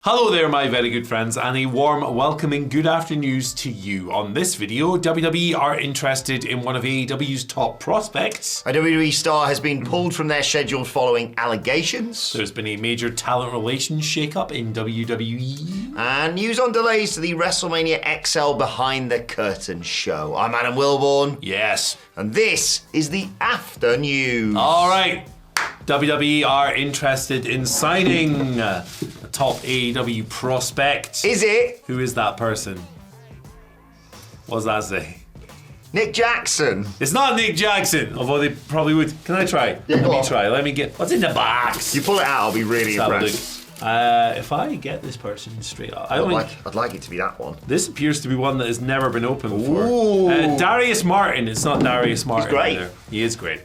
Hello there, my very good friends, and a warm welcoming good afternoons to you. On this video, WWE are interested in one of AEW's top prospects. A WWE star has been pulled from their schedule following allegations. There's been a major talent relations shakeup in WWE. And news on delays to the WrestleMania XL Behind the Curtain show. I'm Adam Wilborn. Yes. And this is the After News. All right. WWE are interested in signing a top AEW prospect. Is it? Who is that person? What does that say? Nick Jackson. It's not Nick Jackson, although they probably would. Can I try? Yeah, Let go me on. try. Let me get... What's in the box? You pull it out, I'll be really Let's have a impressed. look. If I get this person straight up, I'd like it to be that one. This appears to be one that has never been opened before. Ooh. Darius Martin. It's not Darius Martin. He's great. Either. He is great.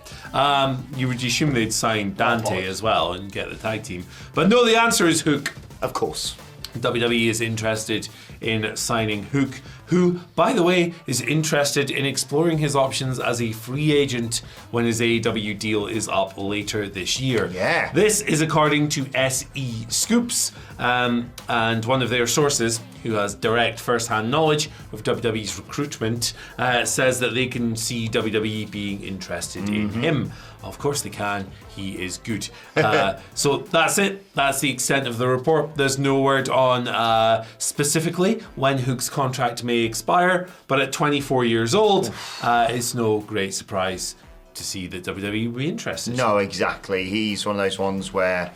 You would assume they'd sign Dante as well and get the tag team. But no, the answer is Hook. Of course. WWE is interested in signing Hook, who, by the way, is interested in exploring his options as a free agent when his AEW deal is up later this year. Yeah. This is according to SE Scoops, and one of their sources, who has direct first-hand knowledge of WWE's recruitment, says that they can see WWE being interested in him. Of course they can. He is good. So that's it. That's the extent of the report. There's no word on specifically when Hook's contract may expire, but at 24 years old, it's no great surprise to see that WWE will be interested. No, exactly. He's one of those ones where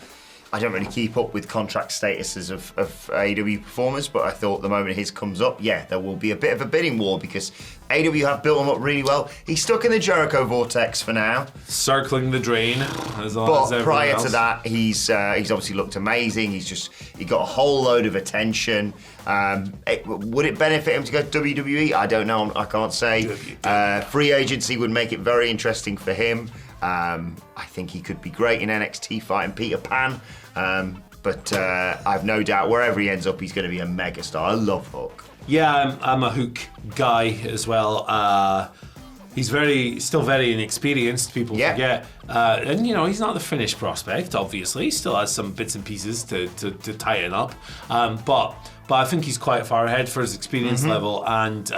I don't really keep up with contract statuses of AEW performers, but I thought the moment his comes up, yeah, there will be a bit of a bidding war because AEW have built him up really well. He's stuck in the Jericho vortex for now. Circling the drain, as But prior else. to that, he's obviously looked amazing. He got a whole load of attention. Would it benefit him to go to WWE? I don't know. I can't say. Free agency would make it very interesting for him. I think he could be great in NXT fighting Peter Pan. But I've no doubt wherever he ends up, he's going to be a megastar. I love Hook. Yeah, I'm a Hook guy as well. He's still very inexperienced, people forget. And, he's not the finished prospect, obviously. He still has some bits and pieces to tighten up. But I think he's quite far ahead for his experience level, and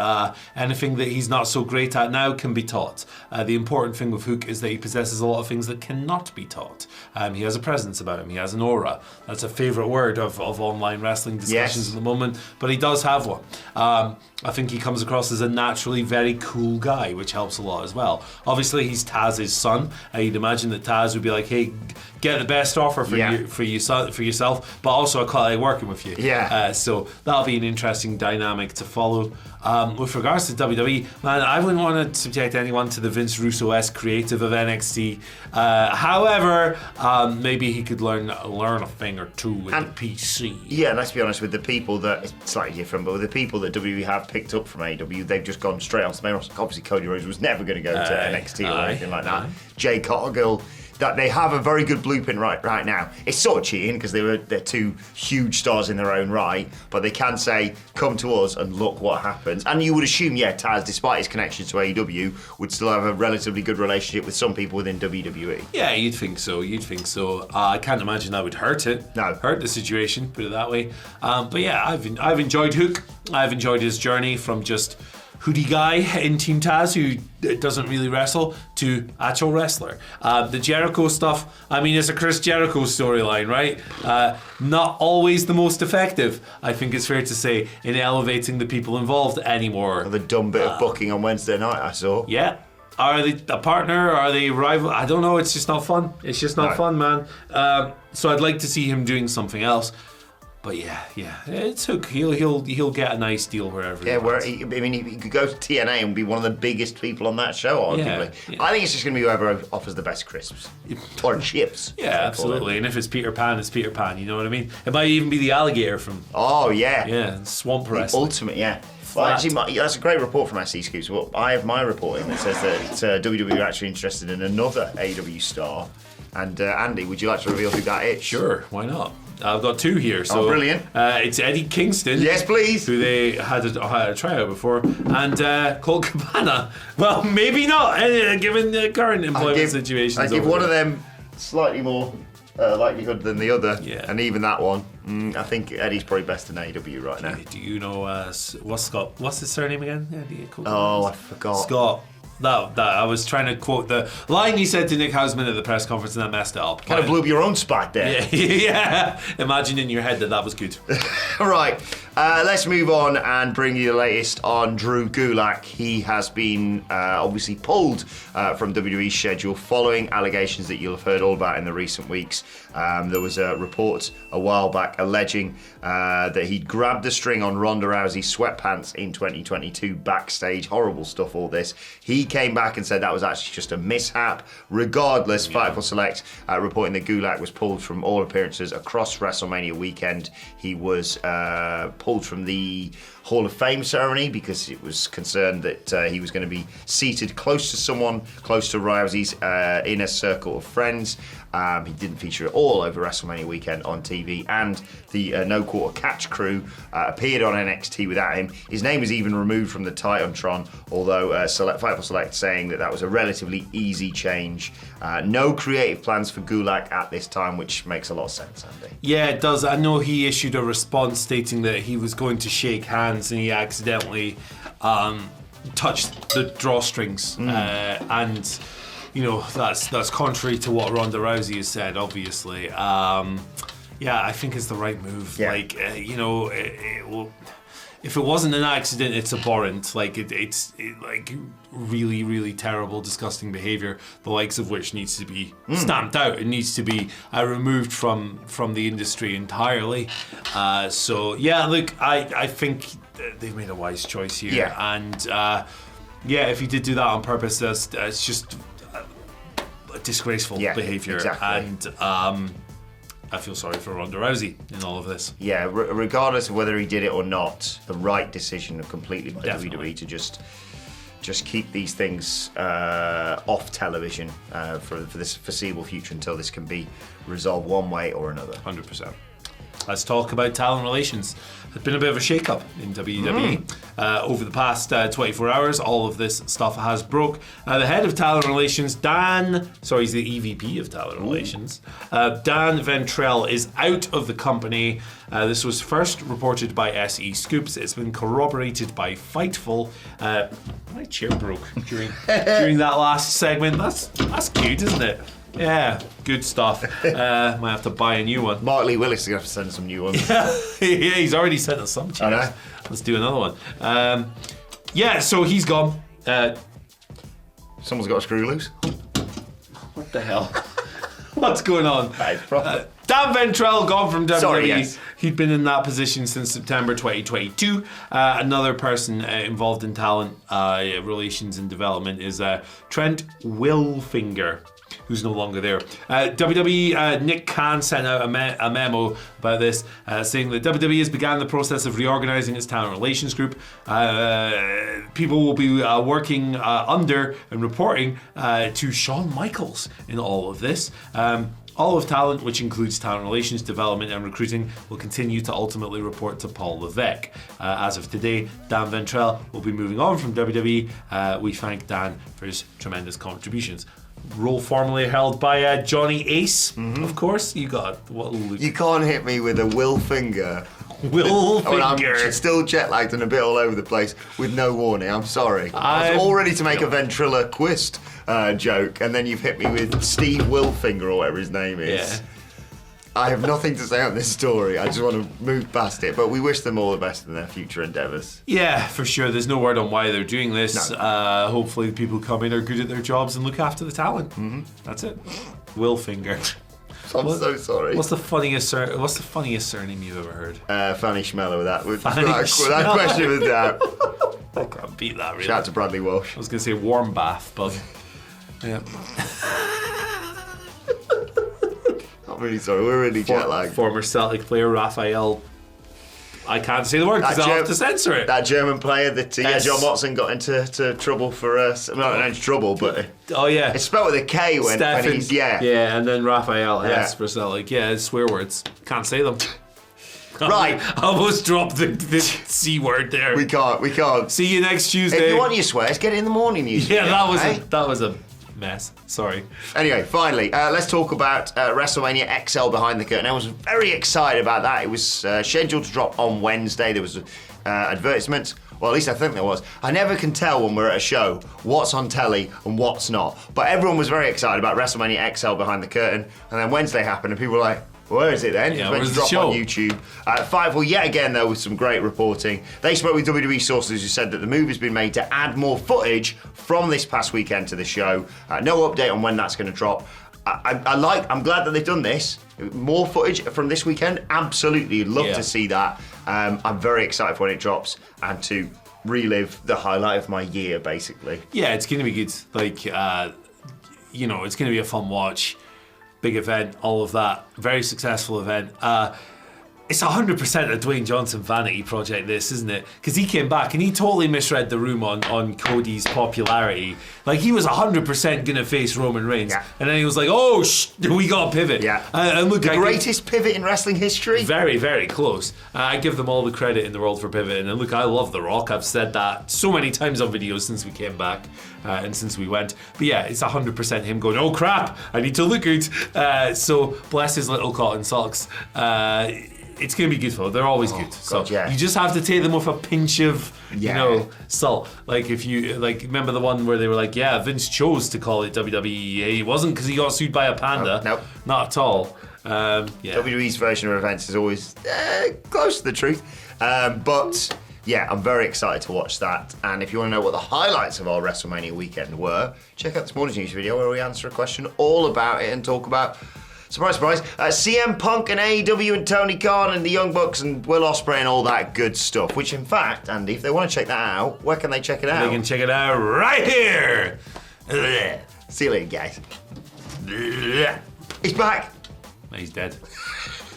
anything that he's not so great at now can be taught. The important thing with Hook is that he possesses a lot of things that cannot be taught. He has a presence about him. He has an aura. That's a favourite word of online wrestling discussions at the moment, but he does have one. I think he comes across as a naturally very cool guy, which helps a lot as well. Obviously, he's Taz's son. You'd imagine that Taz would be like, hey, get the best offer for yourself, but also I quite like working with you. Yeah. So that'll be an interesting dynamic to follow. With regards to WWE, man, I wouldn't want to subject anyone to the Vince Russo-esque creative of NXT. However, maybe he could learn a thing or two with the PC. Yeah, let's be honest, with the people that, it's slightly different, but with the people that WWE have picked up from AEW, they've just gone straight on to main roster. Obviously, Cody Rhodes was never going to go to NXT or anything like that. Jay Cargill, that they have a very good blueprint right now. It's sort of cheating because they're two huge stars in their own right, but they can say, come to us and look what happens. And you would assume, Taz, despite his connections to AEW, would still have a relatively good relationship with some people within WWE. Yeah, you'd think so. I can't imagine that would hurt it. No. Hurt the situation, put it that way. But yeah, I've enjoyed Hook. I've enjoyed his journey from just hoodie guy in Team Taz who doesn't really wrestle to actual wrestler. The Jericho stuff, it's a Chris Jericho storyline, right? Not always the most effective, I think it's fair to say, in elevating the people involved anymore. The dumb bit of booking on Wednesday night I saw. Yeah. Are they a partner? Are they rival? I don't know. It's just not fun. It's just not fun, man. So I'd like to see him doing something else. But yeah, it's Hook. He'll get a nice deal wherever. He could go to TNA and be one of the biggest people on that show, arguably. Yeah. I think it's just going to be whoever offers the best crisps or chips. Yeah, absolutely. And if it's Peter Pan, it's Peter Pan. You know what I mean? It might even be the alligator from. Oh yeah. Yeah, Swamp The Wrestling. ultimate, yeah. Well, actually, that's a great report from SC Scoops. Well, I have my report in that says that WWE are actually interested in another AEW star. And Andy, would you like to reveal who that is? Sure, why not? I've got two here. So, brilliant. It's Eddie Kingston. Yes, please. Who they had a tryout before. And Colt Cabana. Well, maybe not, given the current employment situation. I give one of them slightly more likelihood than the other. Yeah. And even that one, I think Eddie's probably best in AEW right now. Do you know what's his surname again? I forgot. Scott. That I was trying to quote the line he said to Nick Hausman at the press conference, and I messed it up. Kind of blew up your own spot there. Yeah. Imagine in your head that was good. Right, let's move on and bring you the latest on Drew Gulak. He has been obviously pulled from WWE's schedule following allegations that you'll have heard all about in the recent weeks. There was a report a while back alleging that he'd grabbed the string on Ronda Rousey's sweatpants in 2022 backstage. Horrible stuff, all this. He came back and said that was actually just a mishap. Regardless, Fightful Select reporting that Gulak was pulled from all appearances across WrestleMania weekend. He was pulled from the Hall of Fame ceremony because it was concerned that he was going to be seated close to someone, close to Rousey's inner circle of friends. He didn't feature at all over WrestleMania weekend on TV, and the No Quarter Catch crew appeared on NXT without him. His name was even removed from the Titantron, although Fightful Select saying that was a relatively easy change. No creative plans for Gulak at this time, which makes a lot of sense, Andy. Yeah, it does. I know he issued a response stating that he was going to shake hands and he accidentally touched the drawstrings, and you know that's contrary to what Ronda Rousey has said, obviously. Yeah, I think it's the right move. Yeah. Like, you know, it will, if it wasn't an accident, it's abhorrent. Like, it's like really, really terrible, disgusting behaviour, the likes of which needs to be stamped out. It needs to be removed from the industry entirely. So, yeah, look, I think they've made a wise choice here. Yeah. And, yeah, if he did do that on purpose, it's just disgraceful behaviour. Exactly. And I feel sorry for Ronda Rousey in all of this. Yeah, regardless of whether he did it or not, the right decision completely by Definitely. WWE to just keep these things off television for this foreseeable future until this can be resolved one way or another. 100%. Let's talk about talent relations. There's been a bit of a shake-up in WWE. Over the past 24 hours, all of this stuff has broke. The head of talent relations, he's the EVP of talent relations, Dan Ventrell, is out of the company. This was first reported by SE Scoops. It's been corroborated by Fightful. My chair broke during that last segment. That's cute, isn't it? Yeah, good stuff. Might have to buy a new one. Mark Lee Willis is going to have to send some new ones. Yeah, he's already sent us some chairs. Let's do another one. So he's gone. Someone's got a screw loose. What the hell? What's going on? Dan Ventrell gone from WWE. Sorry, yes. He'd been in that position since September 2022. Another person involved in talent relations and development is Trent Wilfinger, who's no longer there. WWE, Nick Khan sent out a memo about this, saying that WWE has begun the process of reorganizing its talent relations group. People will be working under and reporting to Shawn Michaels in all of this. All of talent, which includes talent relations, development and recruiting, will continue to ultimately report to Paul Levesque. As of today, Dan Ventrell will be moving on from WWE. We thank Dan for his tremendous contributions. Role formerly held by Johnny Ace, of course. You can't hit me with a Will finger. Wilfinger. I'm still jet lagged and a bit all over the place with no warning. I'm sorry. I was all ready to make a ventriloquist joke, and then you've hit me with Steve Wilfinger or whatever his name is. Yeah. I have nothing to say on this story. I just want to move past it, but we wish them all the best in their future endeavours. Yeah, for sure. There's no word on why they're doing this. No. Hopefully the people who come in are good at their jobs and look after the talent. That's it. Wilfinger. I'm so sorry. What's the funniest surname you've ever heard? Fanny Schmeller with that. With Fanny that question with that. I can't beat that, really. Shout out to Bradley Walsh. I was going to say warm bath, but yeah. I'm really sorry. We're really jet lagged. Former Celtic player Raphael. I can't say the word because I'll have to censor it. That German player that John Watson got into trouble for not into trouble, but it's spelled with a K when he's yeah, and then Raphael S for Celtic. Yeah, it's swear words. Can't say them. Right. I almost dropped the C word there. We can't. See you next Tuesday. If you want your swears, get it in the morning usually. Yeah, that was a mess. Sorry. Anyway, finally, let's talk about WrestleMania XL Behind the Curtain. I was very excited about that. It was scheduled to drop on Wednesday. There was advertisements. Well, at least I think there was. I never can tell when we're at a show what's on telly and what's not. But everyone was very excited about WrestleMania XL Behind the Curtain. And then Wednesday happened and people were like, where is it then? Yeah, it was meant to drop on YouTube. Fightful, yet again, though, with some great reporting. They spoke with WWE sources who said that the move has been made to add more footage from this past weekend to the show. No update on when that's going to drop. I'm glad that they've done this. More footage from this weekend, absolutely love to see that. I'm very excited for when it drops and to relive the highlight of my year, basically. Yeah, it's going to be good. Like, it's going to be a fun watch. Big event, all of that. Very successful event. It's 100% a Dwayne Johnson vanity project, this, isn't it? Because he came back and he totally misread the room on Cody's popularity. Like, he was 100% going to face Roman Reigns. Yeah. And then he was like, oh, we got to pivot. Yeah. And look, the greatest pivot in wrestling history? Very, very close. I give them all the credit in the world for pivoting. And look, I love The Rock. I've said that so many times on videos since we came back and since we went. But yeah, it's 100% him going, oh crap, I need to look good. So bless his little cotton socks. It's going to be good for them. They're always good. So you just have to take them with a pinch of, salt. Like if you, remember the one where they were like, yeah, Vince chose to call it WWE. It wasn't because he got sued by a panda. Nope. Not at all. WWE's version of events is always close to the truth. But yeah, I'm very excited to watch that. And if you want to know what the highlights of our WrestleMania weekend were, check out this morning's news video where we answer a question all about it and talk about, surprise, surprise, CM Punk and AEW and Tony Khan and the Young Bucks and Will Ospreay and all that good stuff. Which, in fact, Andy, if they want to check that out, where can they check it out? They can check it out right here. See you later, guys. He's back. He's dead.